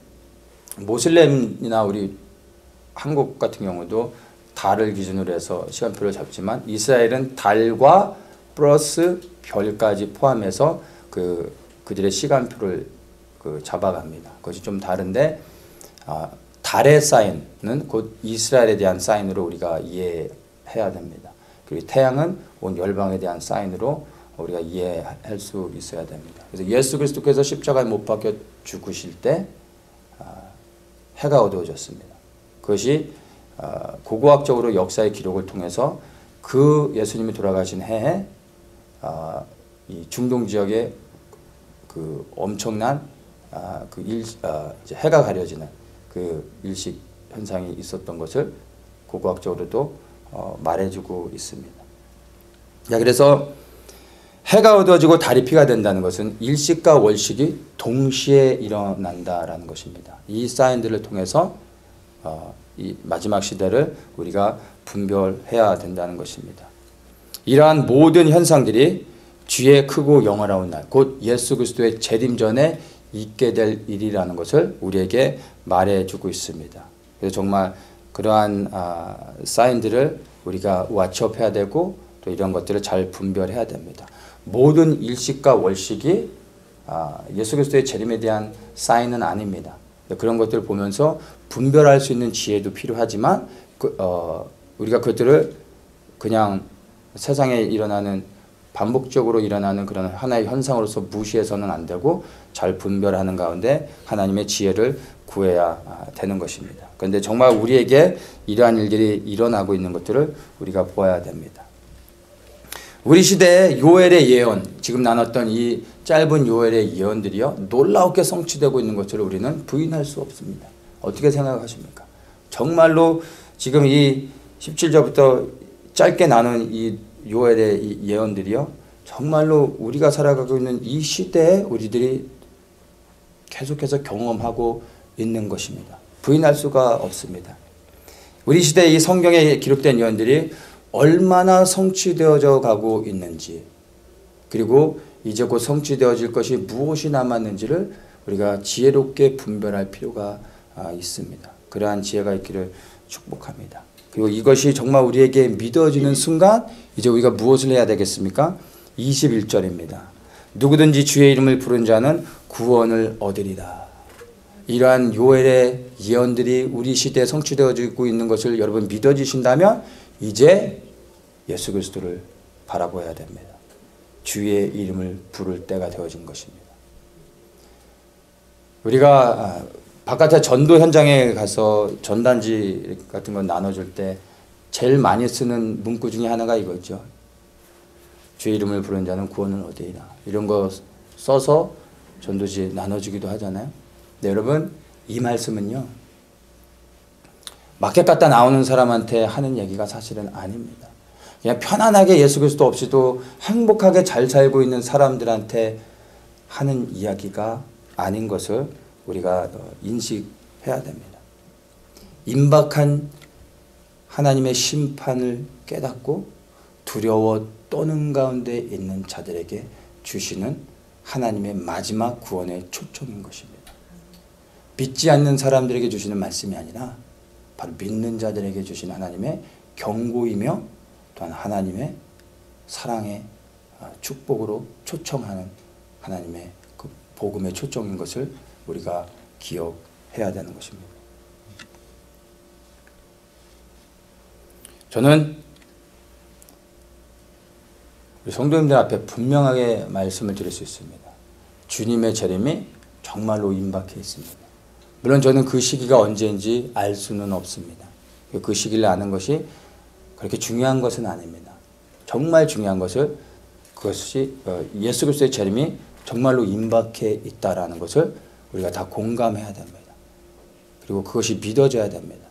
모슬렘이나 우리 한국 같은 경우도 달을 기준으로 해서 시간표를 잡지만 이스라엘은 달과 플러스 별까지 포함해서 그들의 시간표를 잡아갑니다. 그것이 좀 다른데 달의 사인은 곧 이스라엘에 대한 사인으로 우리가 이해해야 됩니다. 그리고 태양은 온 열방에 대한 사인으로 우리가 이해할 수 있어야 됩니다. 그래서 예수 그리스도께서 십자가에 못 박혀 죽으실 때 해가 어두워졌습니다. 그것이 고고학적으로 역사의 기록을 통해서 그 예수님이 돌아가신 해에 이 중동 지역에 그 엄청난 이제 해가 가려지는 그 일식 현상이 있었던 것을 고고학적으로도 말해주고 있습니다. 자, 그래서 해가 어두워지고 달이 피가 된다는 것은 일식과 월식이 동시에 일어난다라는 것입니다. 이 사인들을 통해서 이 마지막 시대를 우리가 분별해야 된다는 것입니다. 이러한 모든 현상들이 주의 크고 영원한 날, 곧 예수 그리스도의 재림 전에 있게 될 일이라는 것을 우리에게 말해주고 있습니다. 그래서 정말 그러한 사인들을 우리가 와치업해야 되고 또 이런 것들을 잘 분별해야 됩니다. 모든 일식과 월식이 예수 그리스도의 재림에 대한 사인은 아닙니다. 그런 것들을 보면서 분별할 수 있는 지혜도 필요하지만 우리가 그것들을 그냥 세상에 일어나는 반복적으로 일어나는 그런 하나의 현상으로서 무시해서는 안 되고 잘 분별하는 가운데 하나님의 지혜를 구해야 되는 것입니다. 그런데 정말 우리에게 이러한 일들이 일어나고 있는 것들을 우리가 보아야 됩니다. 우리 시대의 요엘의 예언, 지금 나눴던 이 짧은 요엘의 예언들이요, 놀랍게 성취되고 있는 것을 우리는 부인할 수 없습니다. 어떻게 생각하십니까? 정말로 지금 이 17절부터 짧게 나눈 이 요엘의 이 예언들이요, 정말로 우리가 살아가고 있는 이 시대에 우리들이 계속해서 경험하고 있는 것입니다. 부인할 수가 없습니다. 우리 시대의 이 성경에 기록된 예언들이 얼마나 성취되어져 가고 있는지, 그리고 이제 곧 성취되어질 것이 무엇이 남았는지를 우리가 지혜롭게 분별할 필요가 있습니다. 그러한 지혜가 있기를 축복합니다. 그리고 이것이 정말 우리에게 믿어지는 순간 이제 우리가 무엇을 해야 되겠습니까? 21절입니다. 누구든지 주의 이름을 부른 자는 구원을 얻으리라. 이러한 요엘의 예언들이 우리 시대에 성취되어지고 있는 것을 여러분 믿어지신다면 이제 예수 그리스도를 바라보아야 됩니다. 주의 이름을 부를 때가 되어진 것입니다. 우리가 바깥에 전도 현장에 가서 전단지 같은 거 나눠줄 때 제일 많이 쓰는 문구 중에 하나가 이거죠. 주의 이름을 부른 자는 구원을 얻으리라. 이런 거 써서 전도지 나눠주기도 하잖아요. 네, 여러분, 이 말씀은요, 마켓 갔다 나오는 사람한테 하는 얘기가 사실은 아닙니다. 그냥 편안하게 예수 그리스도 없이도 행복하게 잘 살고 있는 사람들한테 하는 이야기가 아닌 것을 우리가 인식해야 됩니다. 임박한 하나님의 심판을 깨닫고 두려워 떠는 가운데 있는 자들에게 주시는 하나님의 마지막 구원의 초청인 것입니다. 믿지 않는 사람들에게 주시는 말씀이 아니라 바로 믿는 자들에게 주신 하나님의 경고이며 또한 하나님의 사랑의 축복으로 초청하는 하나님의 그 복음의 초청인 것을 우리가 기억해야 되는 것입니다. 저는 우리 성도님들 앞에 분명하게 말씀을 드릴 수 있습니다. 주님의 재림이 정말로 임박해 있습니다. 물론 저는 그 시기가 언제인지 알 수는 없습니다. 그 시기를 아는 것이 그렇게 중요한 것은 아닙니다. 정말 중요한 것을 그것이 예수 그리스도의 재림이 정말로 임박해 있다라는 것을 우리가 다 공감해야 됩니다. 그리고 그것이 믿어져야 됩니다.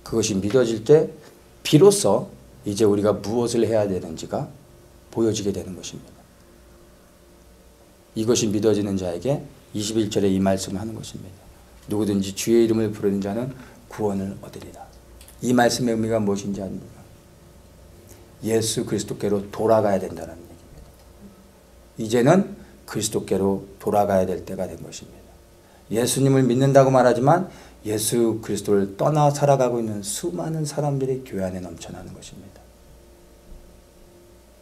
그것이 믿어질 때 비로소 이제 우리가 무엇을 해야 되는지가 보여지게 되는 것입니다. 이것이 믿어지는 자에게 21절에 이 말씀을 하는 것입니다. 누구든지 주의 이름을 부르는 자는 구원을 얻으리라. 이 말씀의 의미가 무엇인지 아닙니까? 예수 그리스도께로 돌아가야 된다는 얘기입니다. 이제는 그리스도께로 돌아가야 될 때가 된 것입니다. 예수님을 믿는다고 말하지만 예수 그리스도를 떠나 살아가고 있는 수많은 사람들이 교회 안에 넘쳐나는 것입니다.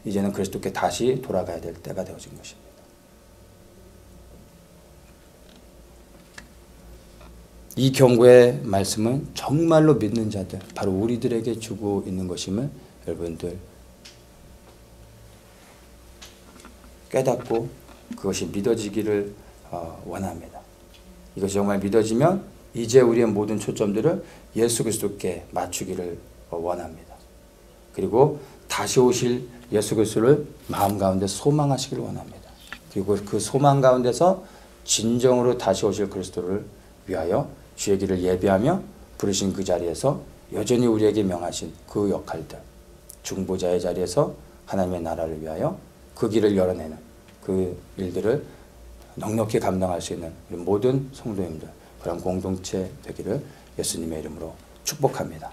이제는 그리스도께 다시 돌아가야 될 때가 되어진 것입니다. 이 경고의 말씀은 정말로 믿는 자들, 바로 우리들에게 주고 있는 것임을 여러분들 깨닫고 그것이 믿어지기를 원합니다. 이것이 정말 믿어지면 이제 우리의 모든 초점들을 예수 그리스도께 맞추기를 원합니다. 그리고 다시 오실 예수 그리스도를 마음 가운데 소망하시길 원합니다. 그리고 그 소망 가운데서 진정으로 다시 오실 그리스도를 위하여 주의 길을 예비하며 부르신 그 자리에서 여전히 우리에게 명하신 그 역할들, 중보자의 자리에서 하나님의 나라를 위하여 그 길을 열어내는 그 일들을 넉넉히 감당할 수 있는 우리 모든 성도님들, 그런 공동체 되기를 예수님의 이름으로 축복합니다.